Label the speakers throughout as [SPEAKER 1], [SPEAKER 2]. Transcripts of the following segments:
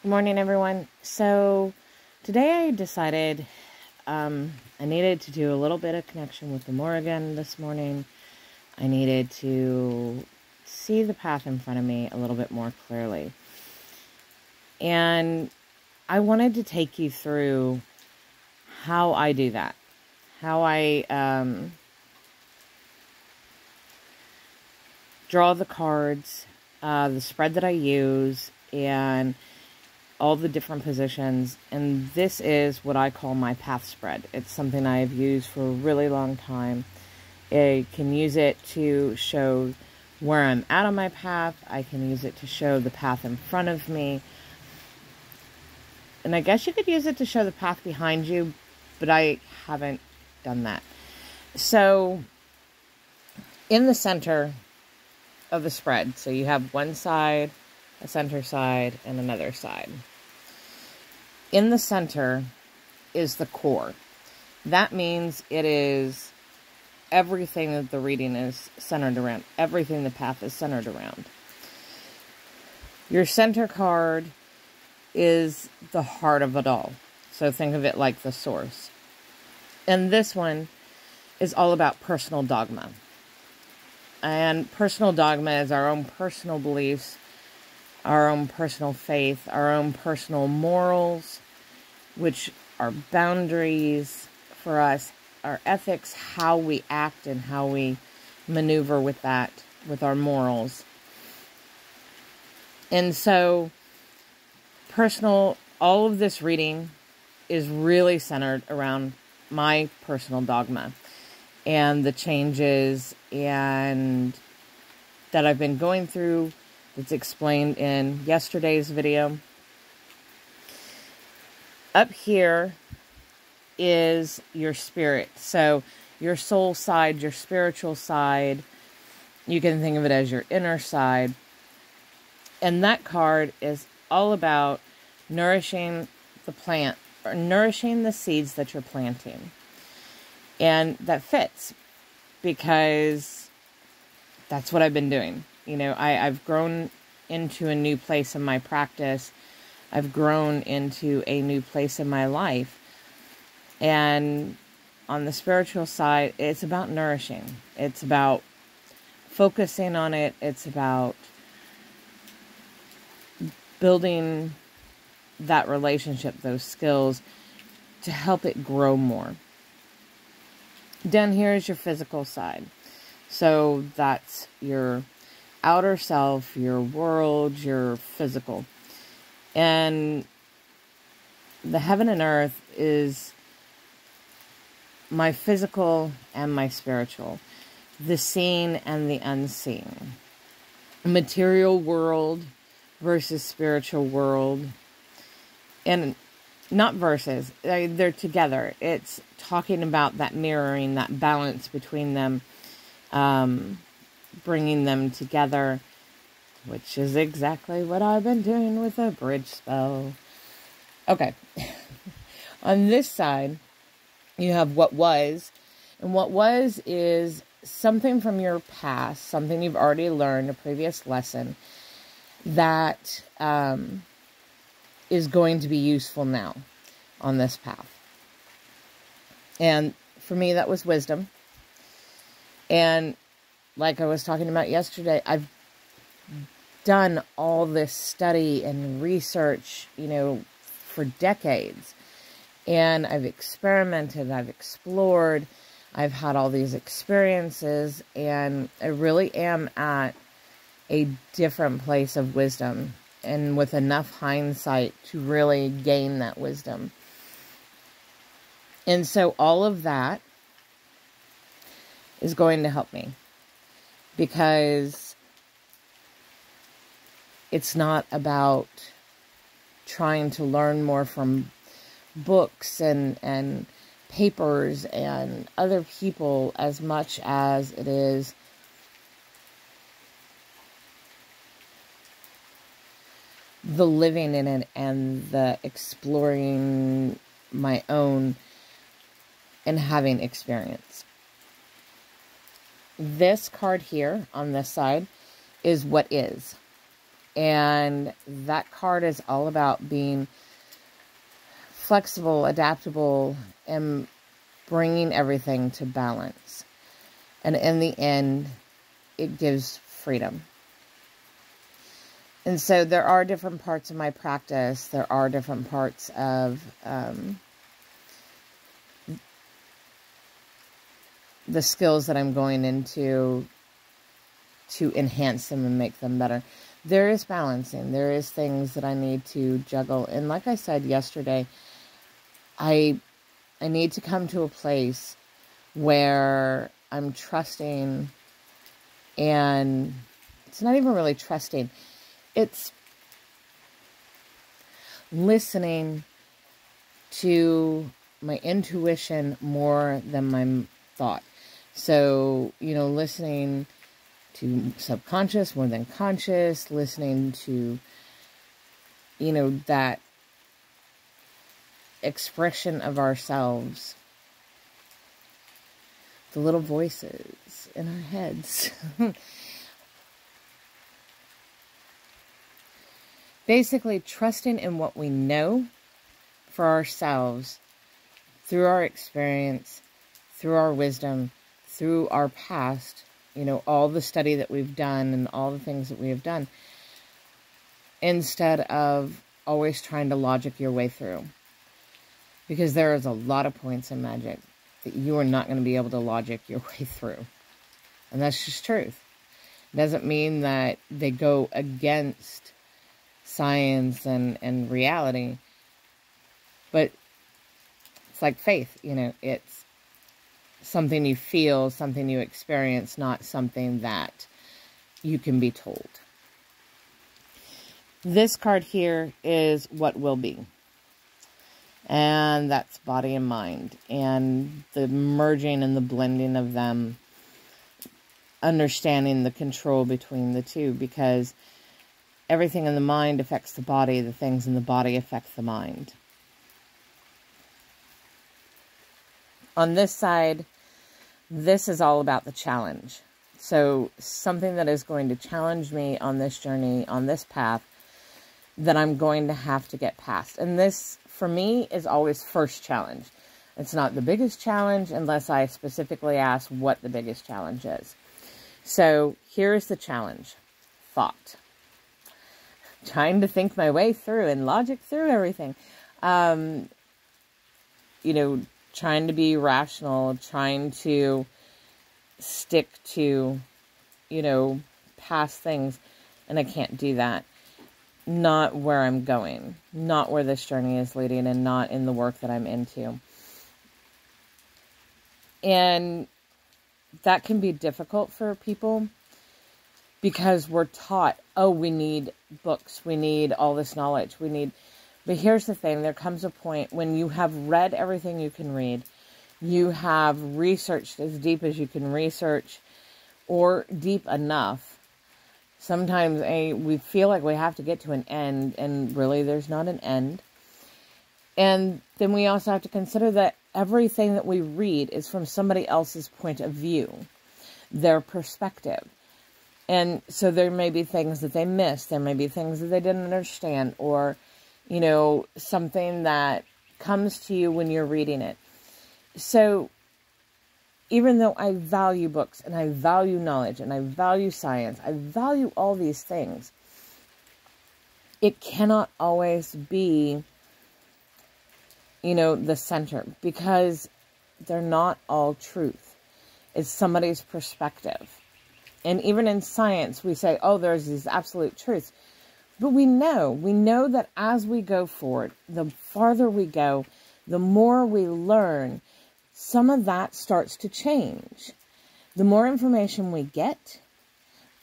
[SPEAKER 1] Good morning, everyone. So today I decided I needed to do a little bit of connection with the Morrigan this morning. I needed to see the path in front of me a little bit more clearly. And I wanted to take you through how I do that. How I draw the cards, the spread that I use, and all the different positions. And this is what I call my path spread. It's something I've used for a really long time. I can use it to show where I'm at on my path. I can use it to show the path in front of me. And I guess you could use it to show the path behind you, but I haven't done that. So in the center of the spread, so you have one side, a center side, and another side. In the center is the core. That means it is everything that the reading is centered around. Everything the path is centered around. Your center card is the heart of it all. So think of it like the source. And this one is all about personal dogma. And personal dogma is our own personal beliefs, our own personal faith, our own personal morals, which are boundaries for us, our ethics, how we act and how we maneuver with that, with our morals. And so all of this reading is really centered around my personal dogma and the changes and that I've been going through. It's explained in yesterday's video. Up here is your spirit. So your soul side, your spiritual side, you can think of it as your inner side. And that card is all about nourishing the plant, or nourishing the seeds that you're planting. And that fits because that's what I've been doing. You know, I've grown into a new place in my practice. I've grown into a new place in my life. And on the spiritual side, it's about nourishing. It's about focusing on it. It's about building that relationship, those skills, to help it grow more. Down here is your physical side. So that's your outer self, your world, your physical. And the heaven and earth is my physical and my spiritual. The seen and the unseen. Material world versus spiritual world. And not versus, they're together. It's talking about that mirroring, that balance between them, bringing them together, which is exactly what I've been doing with a bridge spell. Okay. On this side, you have what was. And what was is something from your past, something you've already learned, a previous lesson, that is going to be useful now on this path. And for me, that was wisdom. And like I was talking about yesterday, I've done all this study and research, for decades. And I've experimented, I've explored, I've had all these experiences, and I really am at a different place of wisdom and with enough hindsight to really gain that wisdom. And so all of that is going to help me, because it's not about trying to learn more from books and papers and other people as much as it is the living in it and the exploring my own and having experience. This card here on this side is what is. And that card is all about being flexible, adaptable, and bringing everything to balance. And in the end, it gives freedom. And so there are different parts of my practice. There are different parts of the skills that I'm going into to enhance them and make them better. There is balancing. There is things that I need to juggle. And like I said yesterday, I need to come to a place where I'm trusting, and it's not even really trusting. It's listening to my intuition more than my thought. So, listening to subconscious more than conscious, listening to, that expression of ourselves, the little voices in our heads. Basically, trusting in what we know for ourselves through our experience, through our wisdom, through our past, all the study that we've done and all the things that we have done, instead of always trying to logic your way through. Because there is a lot of points in magic that you are not going to be able to logic your way through. And that's just truth. It doesn't mean that they go against science and reality. But it's like faith, it's something you feel, something you experience, not something that you can be told. This card here is what will be. And that's body and mind. And the merging and the blending of them. Understanding the control between the two. Because everything in the mind affects the body. The things in the body affect the mind. On this side, this is all about the challenge. So something that is going to challenge me on this journey, on this path, that I'm going to have to get past. And this, for me, is always first challenge. It's not the biggest challenge unless I specifically ask what the biggest challenge is. So here's the challenge. Thought. Trying to think my way through and logic through everything. Trying to be rational, trying to stick to, past things. And I can't do that. Not where I'm going. Not where this journey is leading, and not in the work that I'm into. And that can be difficult for people because we're taught, we need books. We need all this knowledge. But here's the thing. There comes a point when you have read everything you can read. You have researched as deep as you can research, or deep enough. Sometimes we feel like we have to get to an end, and really there's not an end. And then we also have to consider that everything that we read is from somebody else's point of view, their perspective. And so there may be things that they missed. There may be things that they didn't understand, or, something that comes to you when you're reading it. So even though I value books, and I value knowledge, and I value science, I value all these things, it cannot always be, the center, because they're not all truth. It's somebody's perspective. And even in science, we say, there's these absolute truths. But we know that as we go forward, the farther we go, the more we learn, some of that starts to change. The more information we get,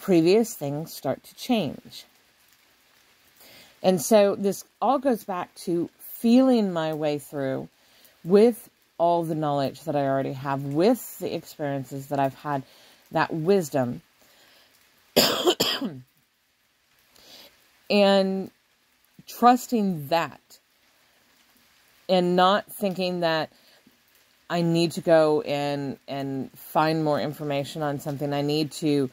[SPEAKER 1] previous things start to change. And so this all goes back to feeling my way through with all the knowledge that I already have, with the experiences that I've had, that wisdom. And trusting that. And not thinking that I need to go and find more information on something. I need to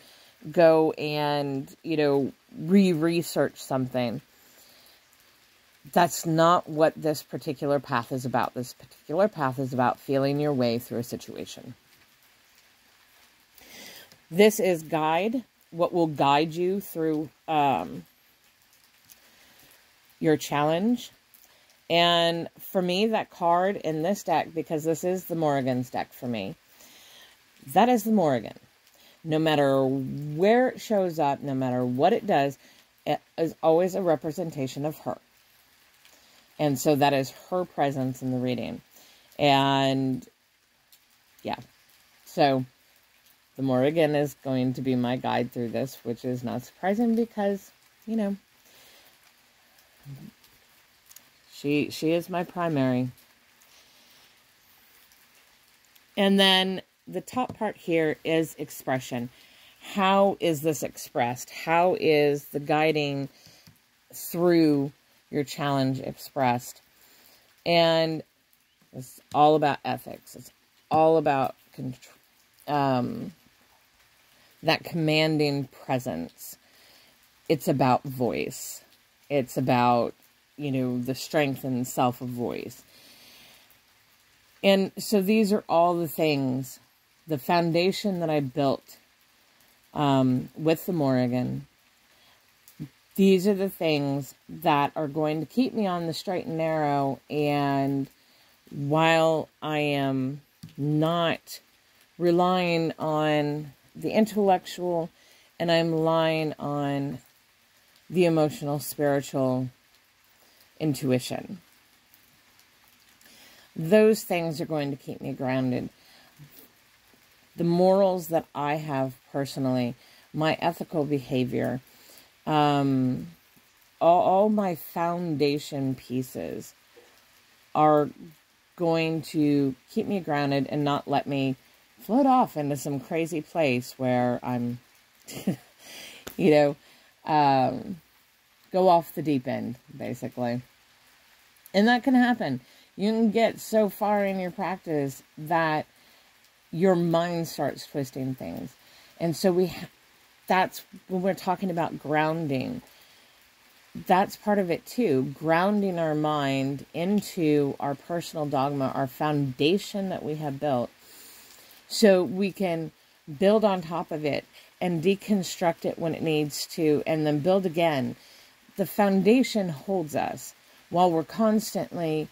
[SPEAKER 1] go and, re-research something. That's not what this particular path is about. This particular path is about feeling your way through a situation. This is what will guide you through your challenge. And for me, that card in this deck, because this is the Morrigan's deck for me, that is the Morrigan. No matter where it shows up, no matter what it does, it is always a representation of her. And so that is her presence in the reading. And yeah, so the Morrigan is going to be my guide through this, which is not surprising because, you know, she is my primary. And then the top part here is expression. How is this expressed? How is the guiding through your challenge expressed? And it's all about ethics. It's all about that commanding presence. It's about voice. It's about, you know, the strength and self of voice. And so these are all the things, the foundation that I built with the Morrigan. These are the things that are going to keep me on the straight and narrow. And while I am not relying on the intellectual, and I'm relying on the emotional, spiritual intuition, those things are going to keep me grounded. The morals that I have personally, my ethical behavior, all my foundation pieces are going to keep me grounded and not let me float off into some crazy place where I'm, you know, go off the deep end, basically. And that can happen. You can get so far in your practice that your mind starts twisting things. And so that's when we're talking about grounding. That's part of it too. Grounding our mind into our personal dogma, our foundation that we have built, so we can build on top of it and deconstruct it when it needs to, and then build again. The foundation holds us while we're constantly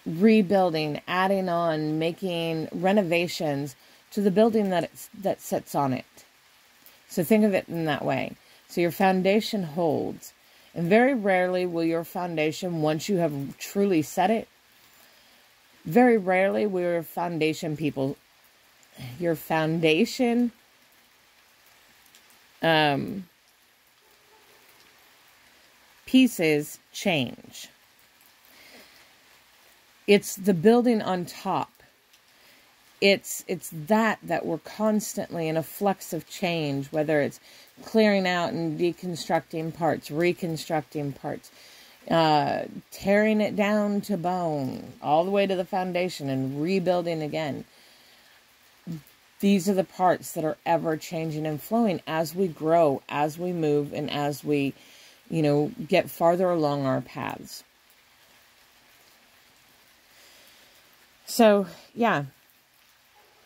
[SPEAKER 1] rebuilding, adding on, making renovations to the building that sits on it. So think of it in that way. So your foundation holds. And very rarely will your foundation, once you have truly set it, very rarely will your foundation pieces change. It's the building on top. It's that we're constantly in a flux of change, whether it's clearing out and deconstructing parts, reconstructing parts, tearing it down to bone, all the way to the foundation and rebuilding again. These are the parts that are ever changing and flowing as we grow, as we move, and as we, you know, get farther along our paths. So, yeah,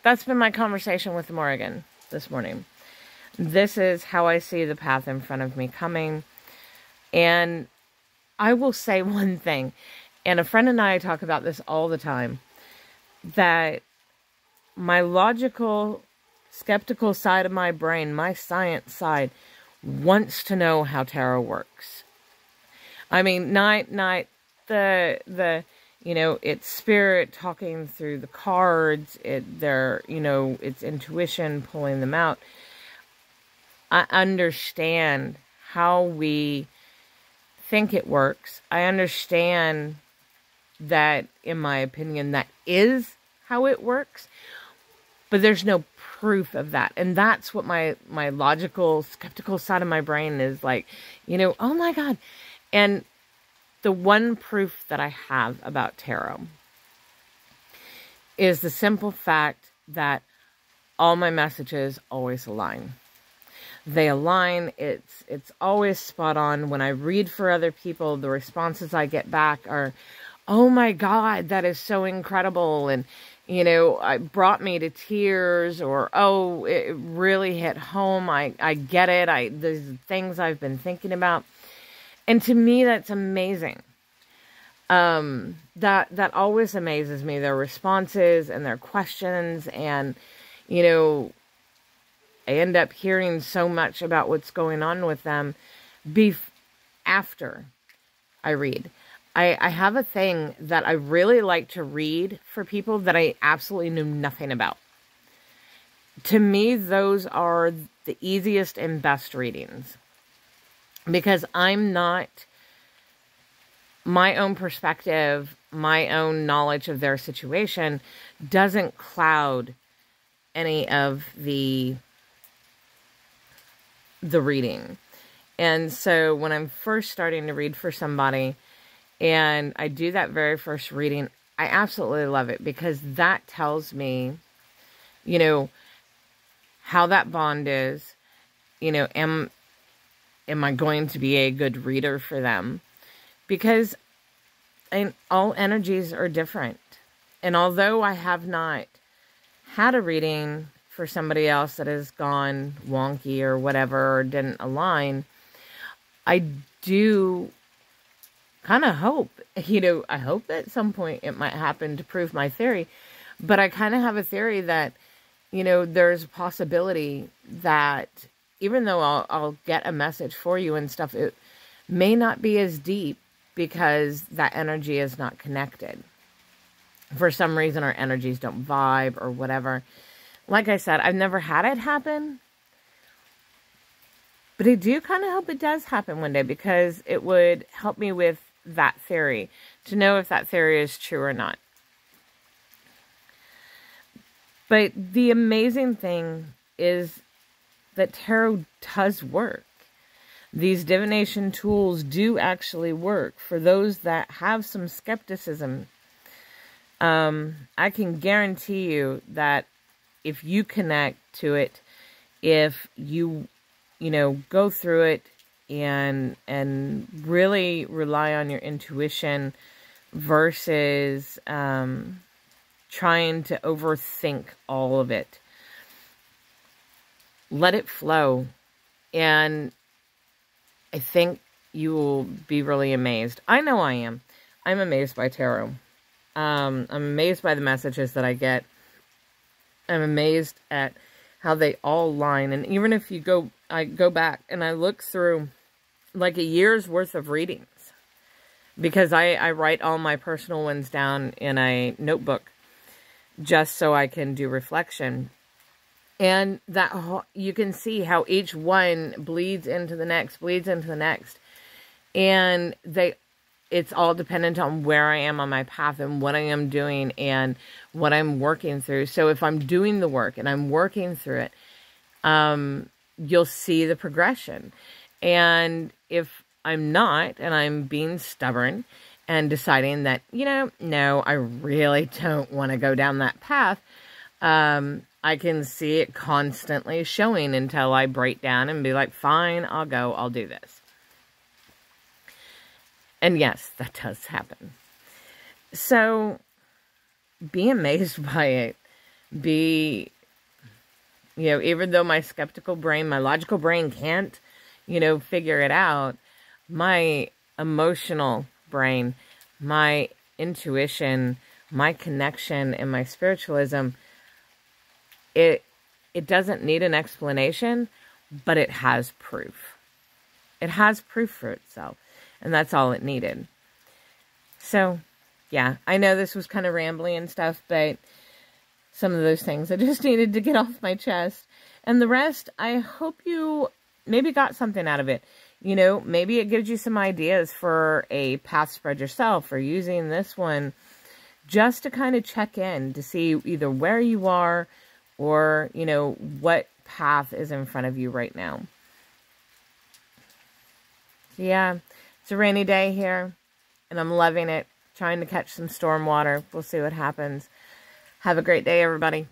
[SPEAKER 1] that's been my conversation with Morrigan this morning. This is how I see the path in front of me coming. And I will say one thing, and a friend and I talk about this all the time, that my logical, skeptical side of my brain, my science side, wants to know how tarot works. I mean, not the you know, it's spirit talking through the cards, it's intuition pulling them out. I understand how we think it works. I understand that, in my opinion, that is how it works. But there's no proof of that. And that's what my logical, skeptical side of my brain is like, you know, oh my God. And the one proof that I have about tarot is the simple fact that all my messages always align. They align. It's always spot on. When I read for other people, the responses I get back are, oh my God, that is so incredible. And, you know, it brought me to tears, or, oh, it really hit home. I get it. There's things I've been thinking about. And to me, that's amazing. That always amazes me, their responses and their questions. And, you know, I end up hearing so much about what's going on with them after I read. I have a thing that I really like to read for people that I absolutely knew nothing about. To me, those are the easiest and best readings, because I'm not, my own perspective, my own knowledge of their situation doesn't cloud any of the reading. And so when I'm first starting to read for somebody and I do that very first reading, I absolutely love it, because that tells me, you know, how that bond is. You know, am I going to be a good reader for them? Because all energies are different. And although I have not had a reading for somebody else that has gone wonky or whatever, or didn't align, I do kind of hope, you know, I hope at some point it might happen to prove my theory. But I kind of have a theory that, you know, there's a possibility that even though I'll get a message for you and stuff, it may not be as deep, because that energy is not connected. For some reason, our energies don't vibe or whatever. Like I said, I've never had it happen, but I do kind of hope it does happen one day, because it would help me with that theory, to know if that theory is true or not. But the amazing thing is that tarot does work. These divination tools do actually work for those that have some skepticism. I can guarantee you that if you connect to it, if you know, go through it and really rely on your intuition versus trying to overthink all of it, let it flow, and I think you will be really amazed. I know I am. I'm amazed by tarot. I'm amazed by the messages that I get. I'm amazed at how they all line. And even if I go back and I look through like a year's worth of readings, because I write all my personal ones down in a notebook just so I can do reflection. And that you can see how each one bleeds into the next, And it's all dependent on where I am on my path and what I am doing and what I'm working through. So if I'm doing the work and I'm working through it, you'll see the progression. And if I'm not, and I'm being stubborn and deciding that, you know, no, I really don't want to go down that path, I can see it constantly showing until I break down and be like, fine, I'll do this. And yes, that does happen. So be amazed by it. You know, even though my skeptical brain, my logical brain can't, you know, figure it out, my emotional brain, my intuition, my connection, and my spiritualism, it doesn't need an explanation, but it has proof. It has proof for itself. And that's all it needed. So, yeah, I know this was kind of rambly and stuff, but some of those things I just needed to get off my chest. And the rest, I hope you maybe got something out of it. You know, maybe it gives you some ideas for a path spread yourself, or using this one just to kind of check in to see either where you are or, you know, what path is in front of you right now. So, yeah. It's a rainy day here, and I'm loving it. Trying to catch some storm water. We'll see what happens. Have a great day, everybody.